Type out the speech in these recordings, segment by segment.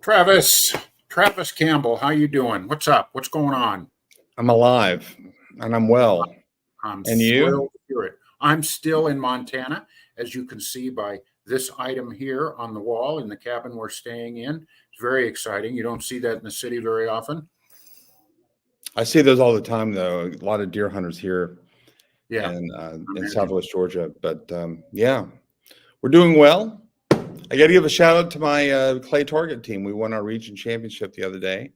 Travis Campbell, how you doing? What's up? What's going on? I'm alive and I'm well. I'm And you? thrilled to hear it. I'm still in Montana, as you can see by this item here on the wall in the cabin we're staying in. It's very exciting. You don't see that in the city very often. I see those all the time, though. A lot of deer hunters here Yeah, in Southwest Georgia. But yeah, we're doing well. I got to give a shout out to my clay target team. We won our region championship the other day.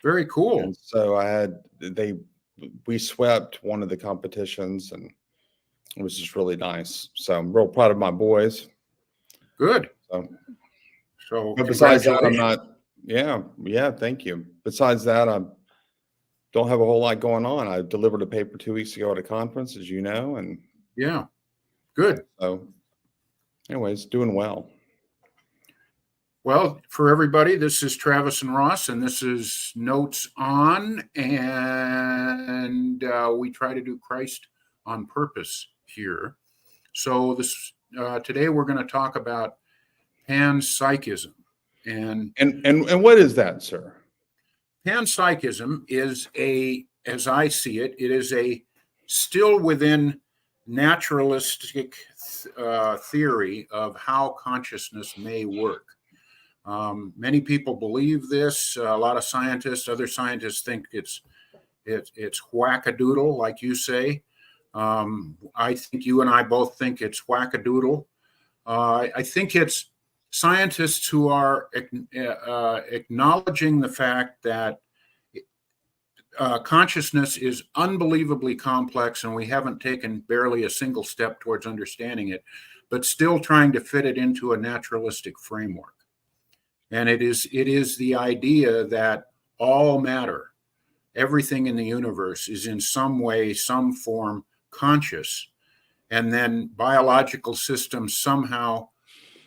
Very cool. And so we swept one of the competitions, and it was just really nice. So I'm real proud of my boys. Good. So but besides that, I'm not. Yeah. Thank you. Besides that, I don't have a whole lot going on. I delivered a paper 2 weeks ago at a conference, as you know, and yeah, good. So, anyways, doing well. Well, for everybody, this is Travis and Ross, and this is Notes On, and we try to do Christ on purpose here. So today we're going to talk about Panpsychism, and what is that, sir? Panpsychism is as I see it, it is still within naturalistic theory of how consciousness may work. Many people believe this. A lot of other scientists think it's wackadoodle, like you say. I think you and I both think it's wackadoodle. I think it's scientists who are acknowledging the fact that consciousness is unbelievably complex, and we haven't taken barely a single step towards understanding it, but still trying to fit it into a naturalistic framework. And it is the idea that all matter, everything in the universe is in some way, some form conscious, and then biological systems somehow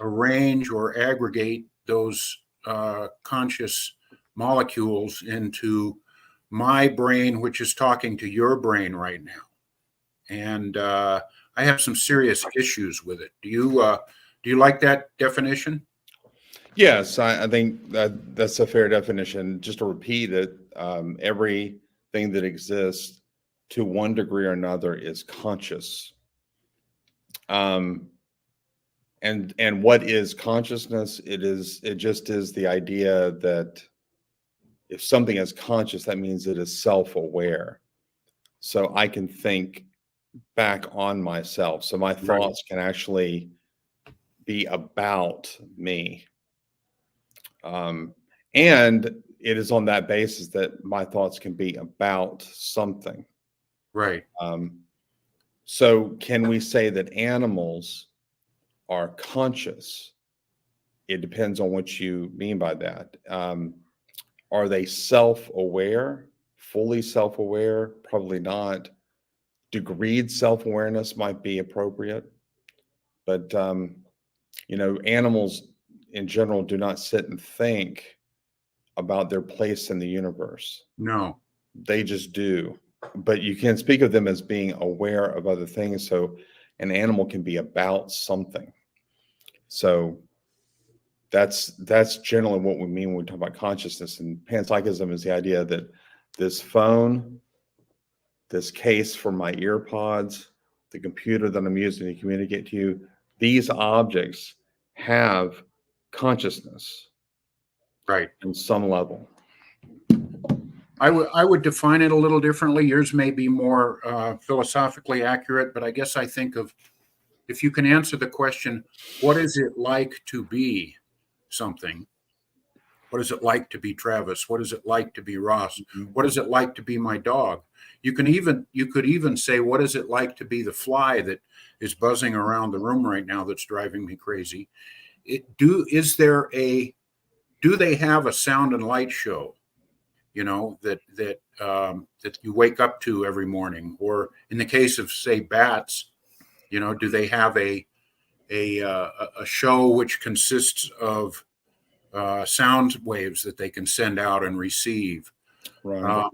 arrange or aggregate those conscious molecules into my brain, which is talking to your brain right now. And I have some serious issues with it. Do you like that definition? Yes, I think that's a fair definition. Just to repeat it, everything that exists to one degree or another is conscious. And what is consciousness? It just is the idea that if something is conscious, that means it is self-aware. So I can think back on myself. So my thoughts can actually be about me. And it is on that basis that my thoughts can be about something. Right. So can we say that animals are conscious? It depends on what you mean by that. Are they self-aware, fully self-aware? Probably not. Degreed self-awareness might be appropriate. But, animals in general do not sit and think about their place in the universe. No. They just do. But you can speak of them as being aware of other things. So an animal can be about something. So that's generally what we mean when we talk about consciousness. And panpsychism is the idea that this phone, this case for my ear pods, the computer that I'm using to communicate to you, these objects have consciousness, right, on some level. I would define it a little differently. Yours may be more philosophically accurate, but I guess I think of, if you can answer the question, what is it like to be something? What is it like to be Travis? What is it like to be Ross? What is it like to be my dog? You could even say, what is it like to be the fly that is buzzing around the room right now that's driving me crazy? Do they have a sound and light show, that you wake up to every morning? Or in the case of, say, bats, do they have a show which consists of sound waves that they can send out and receive? Right.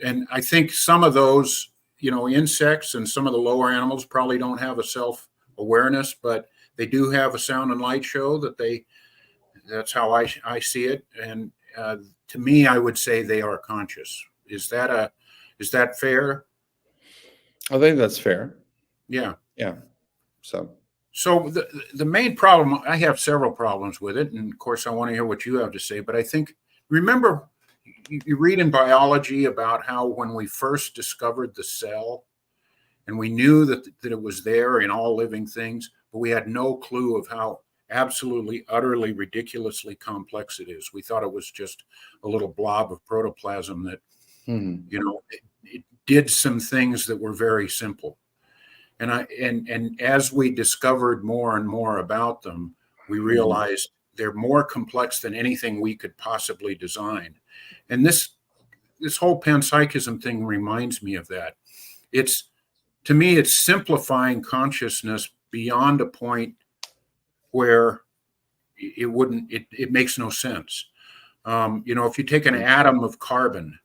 And I think some of those, insects and some of the lower animals probably don't have a self-awareness, but they do have a sound and light show that That's how I see it. And to me, I would say they are conscious. Is that fair? I think that's fair. Yeah. Yeah. So So the main problem, I have several problems with it, and of course I want to hear what you have to say. But I think, remember, you read in biology about how when we first discovered the cell, and we knew that it was there in all living things, but we had no clue of how absolutely, utterly, ridiculously complex it is. We thought it was just a little blob of protoplasm that, it did some things that were very simple. And as we discovered more and more about them, we realized they're more complex than anything we could possibly design. And this whole panpsychism thing reminds me of that. To me, it's simplifying consciousness beyond a point where it makes no sense. If you take an atom of carbon,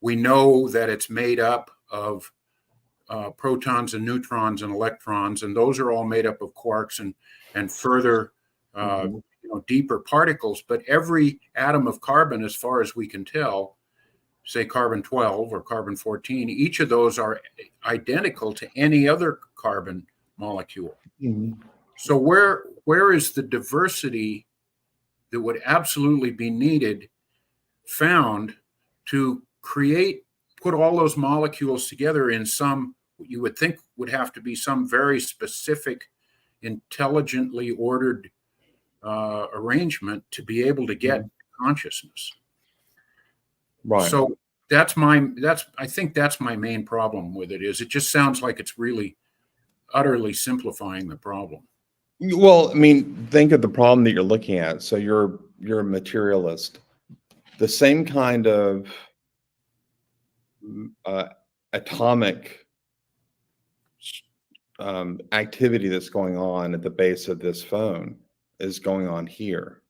we know that it's made up of protons and neutrons and electrons, and those are all made up of quarks and further deeper particles. But every atom of carbon, as far as we can tell, say carbon 12 or carbon 14, each of those are identical to any other carbon molecule. So where is the diversity that would absolutely be needed found to put all those molecules together in some, you would think would have to be some very specific, intelligently ordered arrangement to be able to get consciousness. right. So I think that's my main problem with it. Is it just sounds like it's really utterly simplifying the problem. Well, I mean, think of the problem that you're looking at. So you're a materialist. The same kind of atomic activity that's going on at the base of this phone is going on here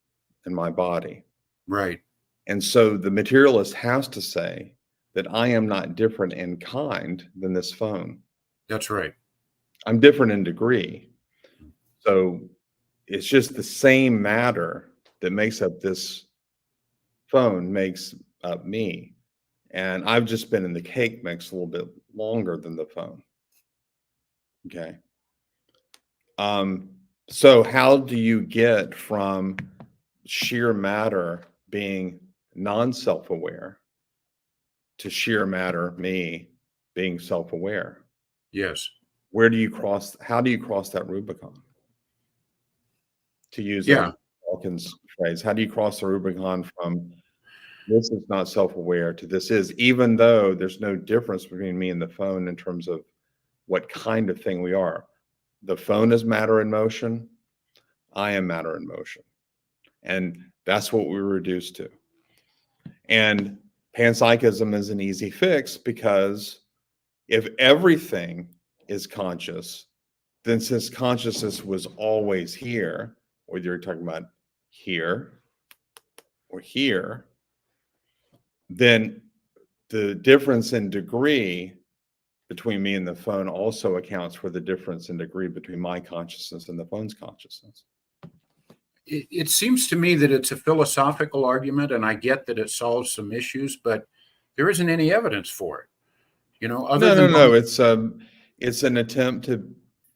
in my body. Right. And so the materialist has to say that I am not different in kind than this phone. That's right. I'm different in degree. So it's just the same matter that makes up this phone makes up me. And I've just been in the cake mix a little bit longer than the phone. Okay. So how do you get from sheer matter being non-self-aware to sheer matter, me, being self-aware? Yes. How do you cross that Rubicon? To use Dawkins' phrase, how do you cross the Rubicon from this is not self-aware to this is, even though there's no difference between me and the phone in terms of what kind of thing we are. The phone is matter in motion. I am matter in motion. And that's what we're reduced to. And panpsychism is an easy fix because if everything is conscious, then since consciousness was always here, whether you're talking about here or here, then the difference in degree between me and the phone also accounts for the difference in degree between my consciousness and the phone's consciousness. It seems to me that it's a philosophical argument, and I get that it solves some issues, but there isn't any evidence for it. No. It's an attempt to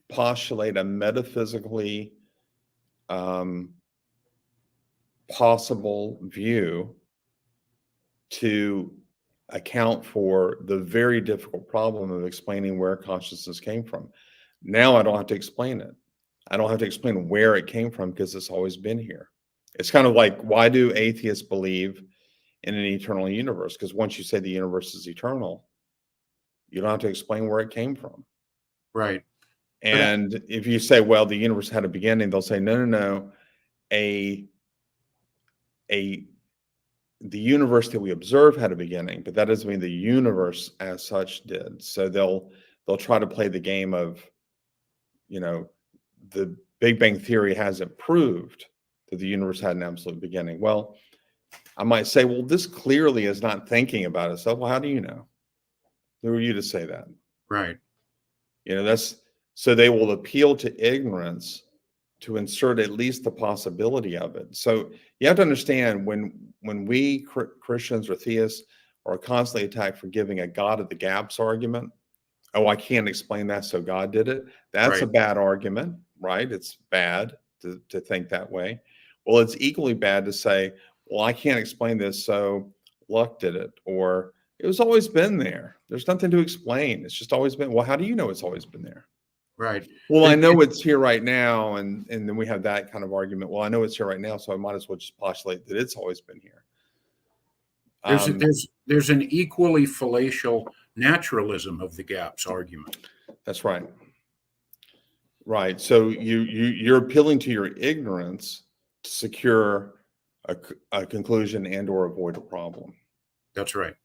postulate a metaphysically possible view to account for the very difficult problem of explaining where consciousness came from. Now I don't have to explain it. I don't have to explain where it came from because it's always been here. It's kind of like, why do atheists believe in an eternal universe? Because once you say the universe is eternal, you don't have to explain where it came from. Right. And if you say, well, the universe had a beginning, they'll say, no. The universe that we observe had a beginning, but that doesn't mean the universe as such did. So they'll try to play the game of, the Big Bang Theory hasn't proved that the universe had an absolute beginning. Well, I might say, well, this clearly is not thinking about itself. Well, how do you know? Who are you to say that? Right. So they will appeal to ignorance to insert at least the possibility of it. So you have to understand when we Christians or theists are constantly attacked for giving a God of the gaps argument. Oh, I can't explain that, so God did it. That's a Right. bad argument, right? It's bad to think that way. Well, it's equally bad to say, well, I can't explain this, so luck did it, or it was always been there. There's nothing to explain. It's just always been. Well, how do you know it's always been there? Right. Well, I It, know it, it's here right now, and then we have that kind of argument. Well, I know it's here right now, so I might as well just postulate that it's always been here. there's Um, there's an equally fallacious naturalism of the gaps argument. that's right. Right. So you're appealing to your ignorance to secure a conclusion and or avoid a problem. That's right.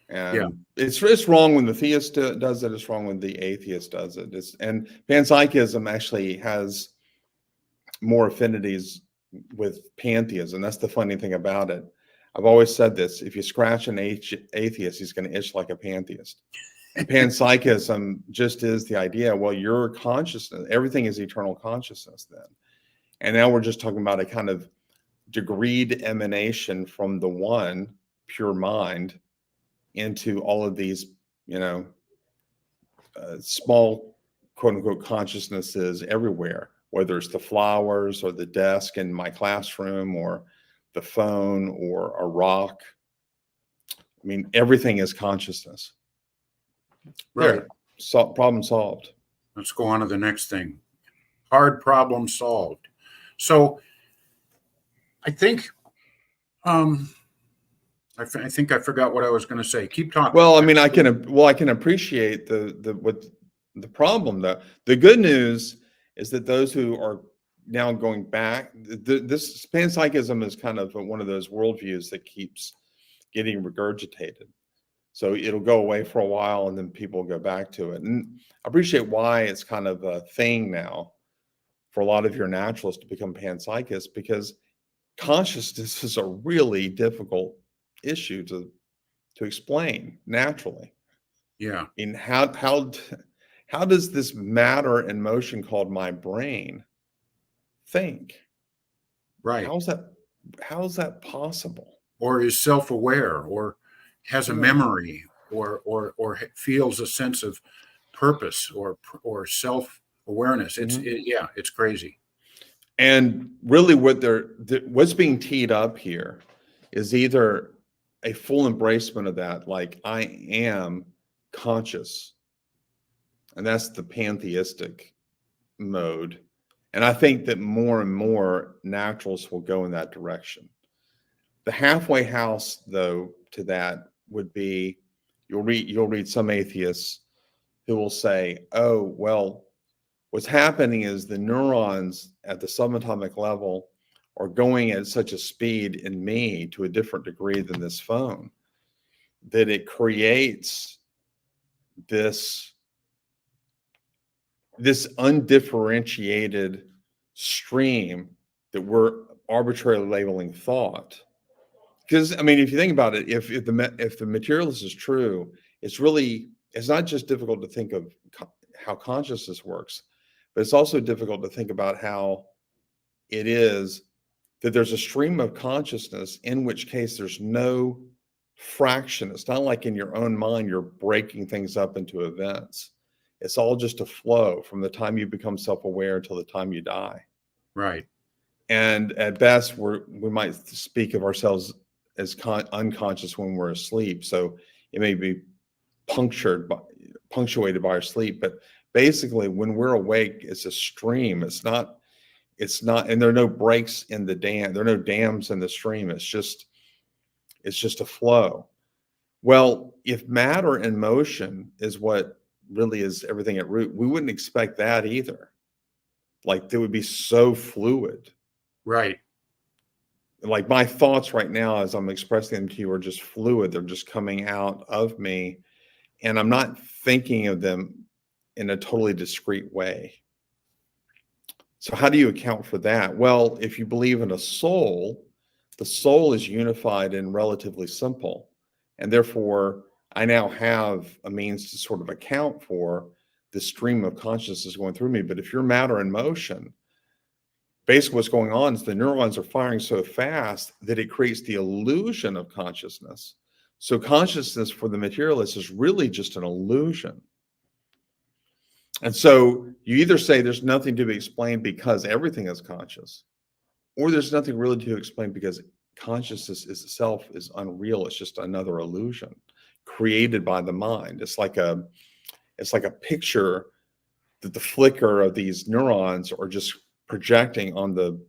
Yeah. And it's wrong when the theist does it. It's wrong when the atheist does it. And panpsychism actually has more affinities with pantheism. That's the funny thing about it. I've always said this: if you scratch an atheist, he's going to itch like a pantheist. And panpsychism just is the idea. Well, your consciousness, everything is eternal consciousness then. And now we're just talking about a kind of degreed emanation from the one pure mind into all of these, small quote unquote consciousnesses everywhere, whether it's the flowers or the desk in my classroom or the phone or a rock. I mean, everything is consciousness. Right. There, problem solved. Let's go on to the next thing. Hard problem solved. So I think I think I forgot what I was going to say. Keep talking. Well, I mean, I can appreciate the problem though. The good news is that those who are now going back, this panpsychism is kind of one of those worldviews that keeps getting regurgitated. So it'll go away for a while and then people will go back to it. And I appreciate why it's kind of a thing now for a lot of your naturalists to become panpsychists, because consciousness is a really difficult issue to explain naturally. Yeah. I mean, how does this matter and motion called my brain think? Right. How's that possible? Or is self-aware, or has a memory, or feels a sense of purpose or self-awareness. It's crazy. And really what's being teed up here is either a full embracement of that, like I am conscious, and that's the pantheistic mode. And I think that more and more naturalists will go in that direction. The halfway house, though, to that would be you'll read some atheists who will say, oh, well, what's happening is the neurons at the subatomic level are going at such a speed in me to a different degree than this phone that it creates this undifferentiated stream that we're arbitrarily labeling thought. Because I mean, if you think about it, if the materialist is true, it's not just difficult to think of how consciousness works, but it's also difficult to think about how it is that there's a stream of consciousness, in which case there's no fraction. It's not like in your own mind you're breaking things up into events. It's all just a flow from the time you become self-aware until the time you die. Right. And at best, we might speak of ourselves as unconscious when we're asleep. So it may be punctuated by our sleep, but basically when we're awake, it's a stream. It's not, and there are no breaks in the dam. There are no dams in the stream. It's just a flow. Well, if matter and motion is what really is everything at root, we wouldn't expect that either. Like they would be so fluid. Right. Like my thoughts right now, as I'm expressing them to you, are just fluid. They're just coming out of me. And I'm not thinking of them in a totally discrete way. So how do you account for that? Well, if you believe in a soul, the soul is unified and relatively simple. And therefore, I now have a means to sort of account for the stream of consciousness going through me. But if you're matter in motion, basically what's going on is the neurons are firing so fast that it creates the illusion of consciousness. So consciousness for the materialist is really just an illusion. And so you either say there's nothing to be explained because everything is conscious, or there's nothing really to explain because consciousness itself is unreal. It's just another illusion created by the mind. It's like a picture that the flicker of these neurons are just projecting on the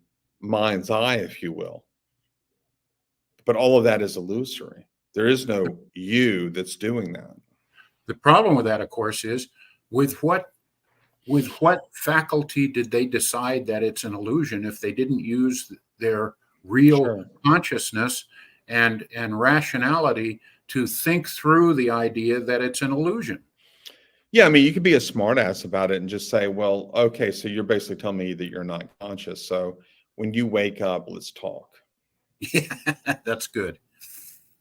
mind's eye, if you will. But all of that is illusory. There is no you that's doing that. The problem with that, of course, is with what faculty did they decide that it's an illusion if they didn't use their real consciousness and rationality to think through the idea that it's an illusion? Yeah, I mean, you could be a smartass about it and just say, well, okay, so you're basically telling me that you're not conscious. So when you wake up, let's talk. Yeah, that's good.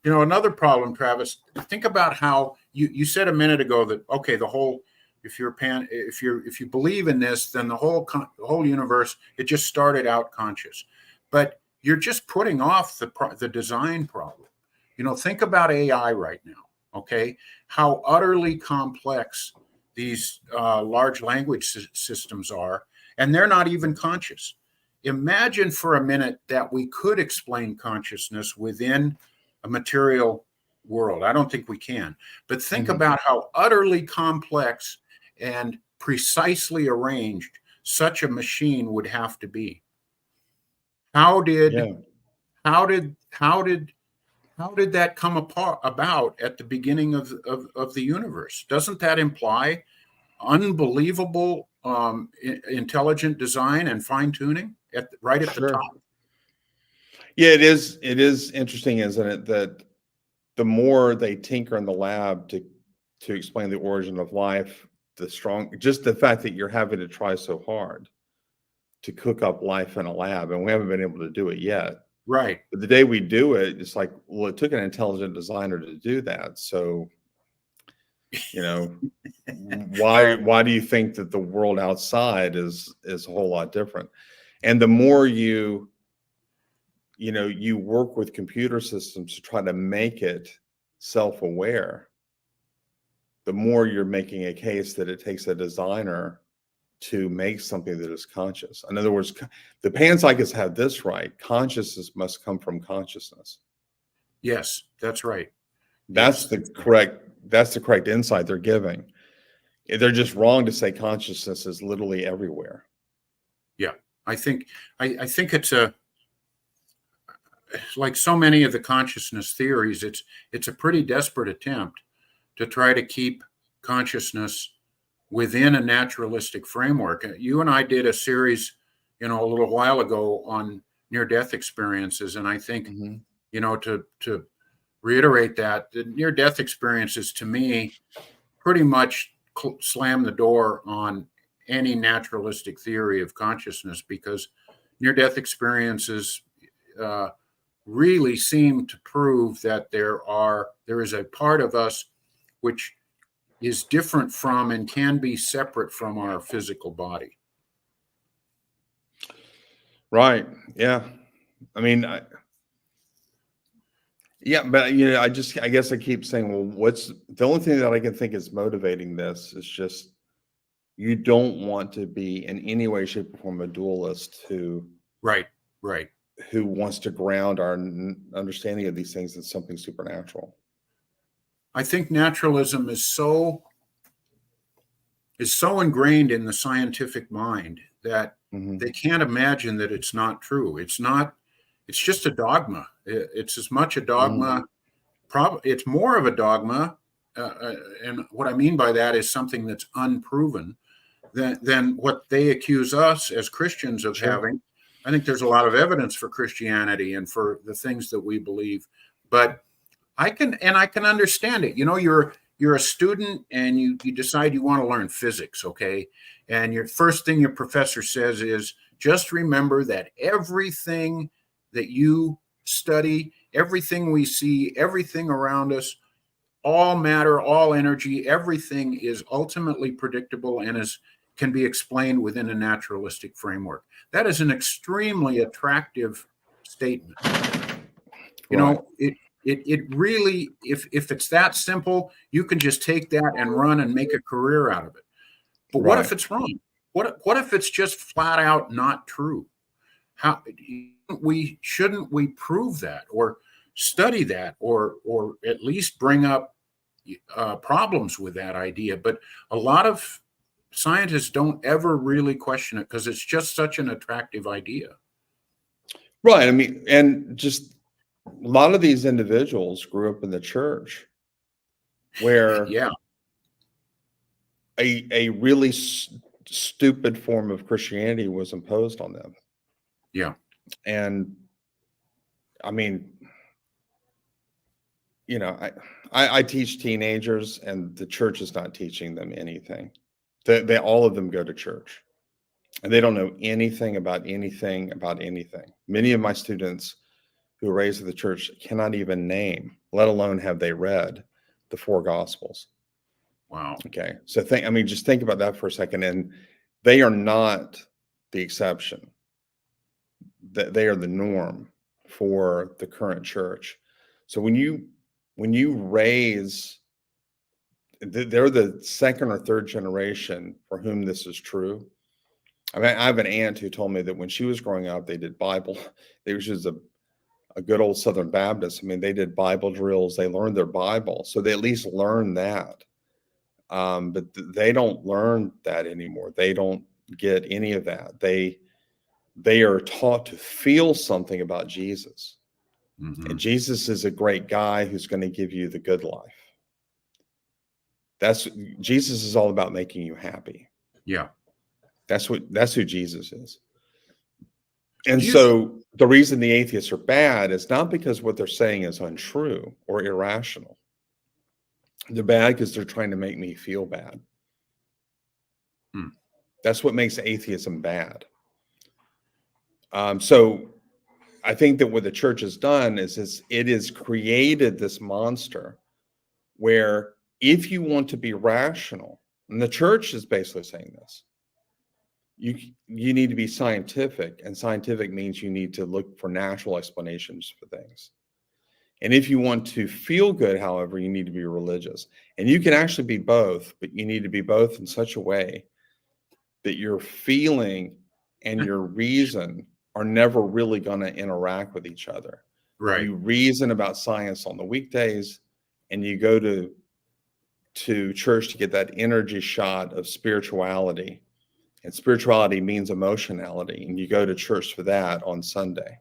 You know, another problem, Travis, think about how you said a minute ago that, okay, the whole, if you believe in this, then the whole universe, it just started out conscious. But you're just putting off the design problem. You know, think about AI right now, okay? How utterly complex these large language systems are, and they're not even conscious. Imagine for a minute that we could explain consciousness within a material world. I don't think we can, but think about how utterly complex and precisely arranged such a machine would have to be. How did that come about at the beginning of the universe? Doesn't that imply unbelievable intelligent design and fine tuning right at the top? Yeah, it is. It is interesting, isn't it, that the more they tinker in the lab to explain the origin of life, just the fact that you're having to try so hard to cook up life in a lab, and we haven't been able to do it yet. Right. But the day we do it, it's like, well, it took an intelligent designer to do that. So, you know, why do you think that the world outside is a whole lot different? And the more you work with computer systems to try to make it self-aware, the more you're making a case that it takes a designer to make something that is conscious. In other words, the panpsychists have this right: consciousness must come from consciousness. Yes, that's right. That's the correct insight they're giving. They're just wrong to say consciousness is literally everywhere. Yeah, I think it's like so many of the consciousness theories, it's a pretty desperate attempt to try to keep consciousness within a naturalistic framework. You and I did a series, a little while ago on near-death experiences, and I think, to reiterate that, the near-death experiences to me pretty much slam the door on any naturalistic theory of consciousness, because near-death experiences really seem to prove that there is a part of us which is different from and can be separate from our physical body. Right. Yeah. I mean, but I guess I keep saying, well, what's the only thing that I can think is motivating this is just, you don't want to be in any way, shape, or form a dualist who wants to ground our understanding of these things in something supernatural. I think naturalism is so ingrained in the scientific mind that they can't imagine that it's not true. It's just a dogma. It's as much a dogma. It's more of a dogma. And what I mean by that is something that's unproven than what they accuse us as Christians of having. I think there's a lot of evidence for Christianity and for the things that we believe, but I can understand it. You're a student and you decide you want to learn physics, okay? And your first thing your professor says is, just remember that everything that you study, everything we see, everything around us, all matter, all energy, everything is ultimately predictable and can be explained within a naturalistic framework. That is an extremely attractive statement. You Right. know, it really, if it's that simple, you can just take that and run and make a career out of it. But what if Right. it's wrong? What if it's just flat out not true? How shouldn't we prove that or study that or at least bring up problems with that idea? But a lot of scientists don't ever really question it because it's just such an attractive idea. Right. I mean, and just a lot of these individuals grew up in the church where Yeah, a really stupid form of Christianity was imposed on them. yeah, And I mean, you know, I teach teenagers, and the church is not teaching them anything. They all of them go to church, and they don't know anything about anything about anything. Many of my students who are raised in the church cannot even name, let alone have they read the four gospels. wow, Okay. So just think about that for a second. And they are not the exception. That they are the norm for the current church. So when you raise, they're the second or third generation for whom this is true. I mean, I have an aunt who told me that when she was growing up, they did Bible. She was a good old Southern Baptist. I mean, they did Bible drills. They learned their Bible, so they at least learned that. But they don't learn that anymore. They don't get any of that. They are taught to feel something about Jesus. mm-hmm. And Jesus is a great guy who's going to give you the good life. Jesus is all about making you happy. Yeah. That's who Jesus is. And Do you so the reason the atheists are bad is not because what they're saying is untrue or irrational. They're bad because they're trying to make me feel bad. Hmm. That's what makes atheism bad. So I think that what the church has done is it has created this monster where if you want to be rational, and the church is basically saying this, you need to be scientific, and scientific means you need to look for natural explanations for things. And if you want to feel good, however, you need to be religious. And you can actually be both, but you need to be both in such a way that your feeling and your reason are never really going to interact with each other. right? You reason about science on the weekdays, and you go to church to get that energy shot of spirituality. And spirituality means emotionality, and you go to church for that on Sunday.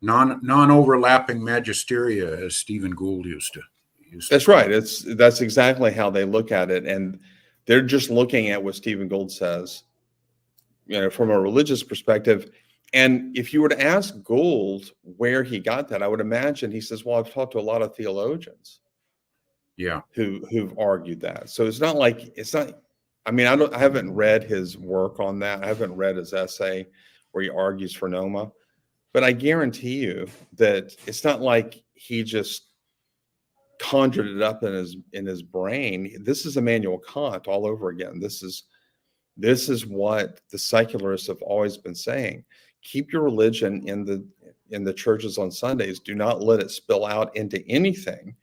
Non-overlapping magisteria, as Stephen Gould used to. That's right. That's exactly how they look at it, and they're just looking at what Stephen Gould says, from a religious perspective. And if you were to ask Gould where he got that, I would imagine he says, "Well, I've talked to a lot of theologians, Yeah, who've argued that." So it's not. I mean, I haven't read his work on that. I haven't read his essay where he argues for Noma, but I guarantee you that it's not like he just conjured it up in his brain. This is Immanuel Kant all over again. This is what the secularists have always been saying. Keep your religion in the churches on Sundays. Do not let it spill out into anything,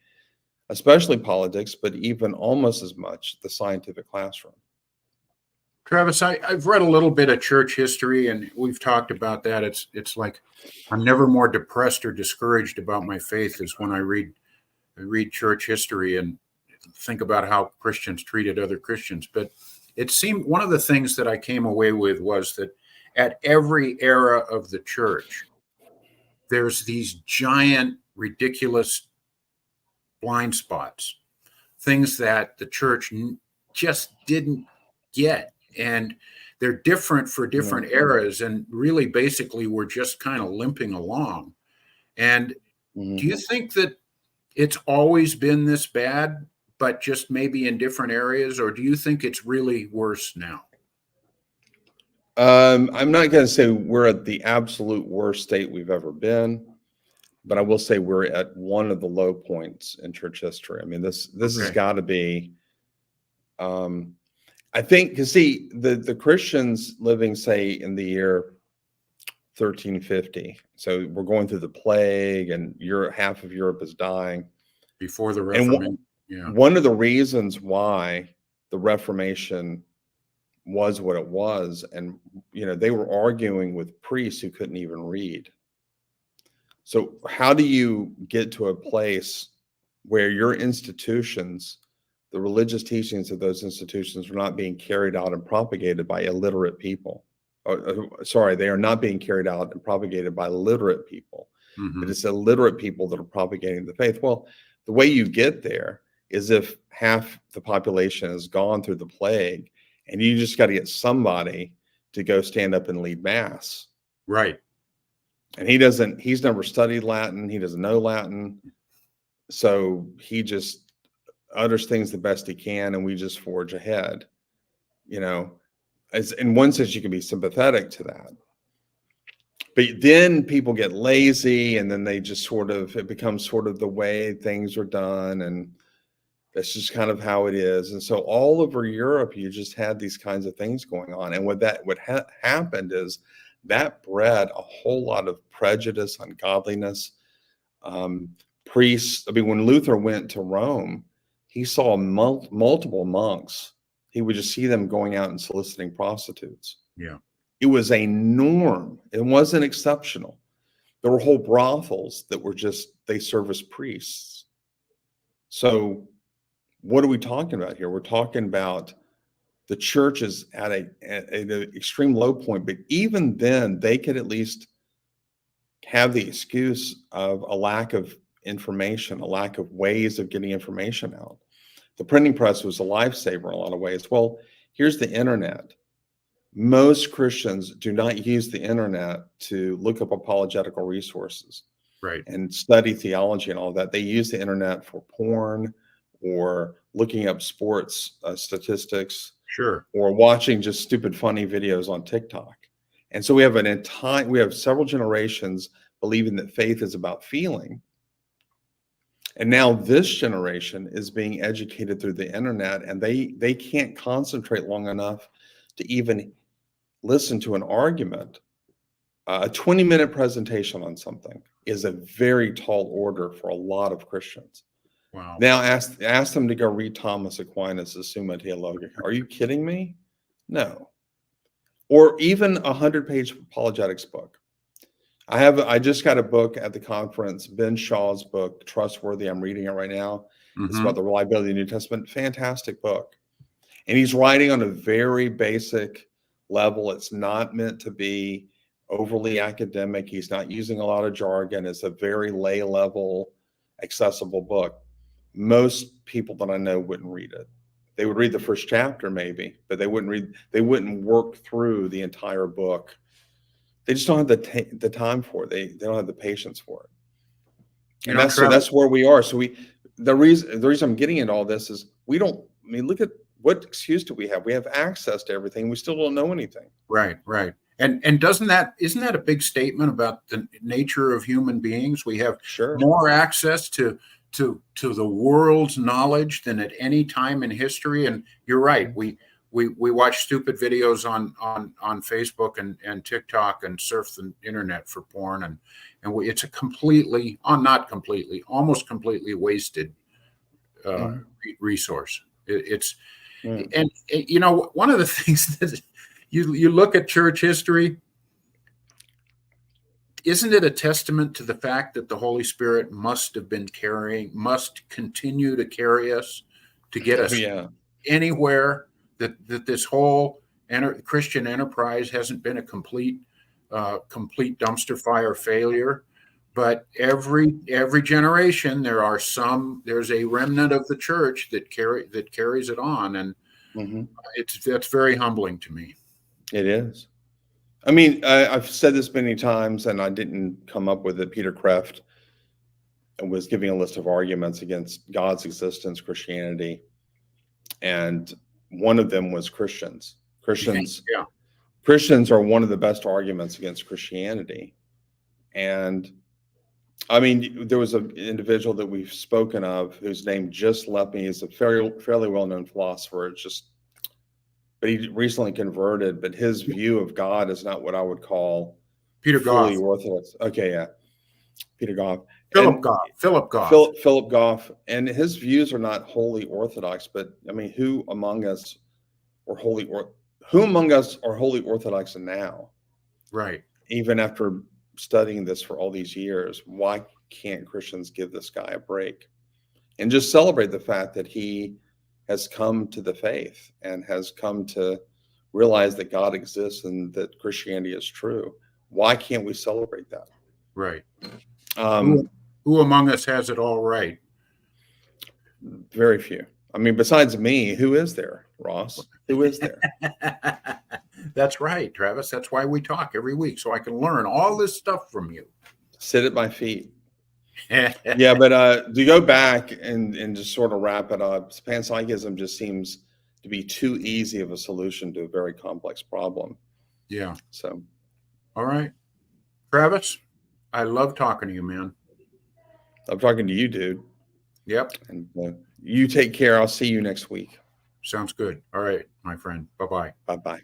especially politics, but even almost as much the scientific classroom. Travis, I've read a little bit of church history, and we've talked about that. It's like I'm never more depressed or discouraged about my faith as when I read church history and think about how Christians treated other Christians. But it seemed one of the things that I came away with was that at every era of the church, there's these giant, ridiculous blind spots, things that the church just didn't get. And they're different for different eras. And really, basically, we're just kind of limping along. And do you think that it's always been this bad, but just maybe in different areas? Or do you think it's really worse now? I'm not going to say we're at the absolute worst state we've ever been, but I will say we're at one of the low points in church history. I mean, this has got to be. I think, because see, the Christians living, say, in the year 1350, so we're going through the plague, and half of Europe is dying. Before the And Reformation. Yeah. one of the reasons why the Reformation was what it was, and they were arguing with priests who couldn't even read. So how do you get to a place where your institutions, the religious teachings of those institutions, are not being carried out and propagated by illiterate people? Sorry, they are not being carried out and propagated by literate people. Mm-hmm. But it's illiterate people that are propagating the faith. Well, the way you get there is if half the population has gone through the plague, and you just got to get somebody to go stand up and lead mass. Right. And he's never studied Latin. He doesn't know Latin. So he just utters things the best he can, and we just forge ahead. As in one sense, you can be sympathetic to that. But then people get lazy, and then they just it becomes sort of the way things are done. And that's just kind of how it is. And so all over Europe, you just had these kinds of things going on. And what happened is that bred a whole lot of prejudice, ungodliness. Priests, when Luther went to Rome, he saw multiple monks. He would just see them going out and soliciting prostitutes. Yeah. It was a norm. It wasn't exceptional. There were whole brothels that were they serviced priests. So what are we talking about here? We're talking about the church is at an extreme low point, but even then they could at least have the excuse of a lack of information, a lack of ways of getting information out. The printing press was a lifesaver in a lot of ways. Well, here's the internet. Most Christians do not use the internet to look up apologetical resources, right, and study theology and all that. They use the internet for porn, or looking up sports statistics, sure, or watching just stupid, funny videos on TikTok. And so we have several generations believing that faith is about feeling. And now this generation is being educated through the internet, and they can't concentrate long enough to even listen to an argument. A 20-minute presentation on something is a very tall order for a lot of Christians. Wow. Now ask them to go read Thomas Aquinas' Summa Theologica. Are you kidding me? No. Or even a 100-page apologetics book. I just got a book at the conference, Ben Shaw's book, Trustworthy. I'm reading it right now. Mm-hmm. It's about the reliability of the New Testament. Fantastic book. And he's writing on a very basic level. It's not meant to be overly academic. He's not using a lot of jargon. It's a very lay level, accessible book. Most people that I know wouldn't read it. They would read the first chapter maybe, but they wouldn't work through the entire book. They just don't have the time for it. They don't have the patience for it. And that's where we are. So the reason I'm getting into all this is look at what excuse do we have? We have access to everything. We still don't know anything. Right. And isn't that a big statement about the nature of human beings? We have more access to the world's knowledge than at any time in history. And you're right. We watch stupid videos on Facebook and TikTok, and surf the internet for porn, and it's a completely, not completely, almost completely wasted resource. And one of the things that you look at church history, isn't it a testament to the fact that the Holy Spirit must continue to carry us to get us anywhere, that this whole Christian enterprise hasn't been a complete dumpster fire failure? But every generation there's a remnant of the church that carries it on, and that's very humbling to me. It is. I mean, I've said this many times, and I didn't come up with it. Peter Kreeft was giving a list of arguments against God's existence, Christianity, and one of them was Christians. Christians are one of the best arguments against Christianity. And I mean, there was an individual that we've spoken of whose name just left me. He's a fairly well-known philosopher. It's just but he recently converted. But his view of God is not what I would call Peter Goff. fully orthodox. Okay, yeah, Peter Goff. Philip Goff. Philip Goff. Philip Goff, and his views are not wholly orthodox. But I mean, who among us are wholly orthodox now? Right. Even after studying this for all these years, why can't Christians give this guy a break and just celebrate the fact that he has come to the faith and has come to realize that God exists and that Christianity is true? Why can't we celebrate that? Right. Who among us has it all right? Very few. I mean, besides me, who is there, Ross? Who is there? That's right, Travis. That's why we talk every week, so I can learn all this stuff from you. Sit at my feet. Yeah, but to go back and just sort of wrap it up, panpsychism just seems to be too easy of a solution to a very complex problem. Yeah. So, all right, Travis, I love talking to you, man. I'm talking to you, dude. Yep. And you take care. I'll see you next week. Sounds good. All right, my friend. Bye-bye. Bye-bye.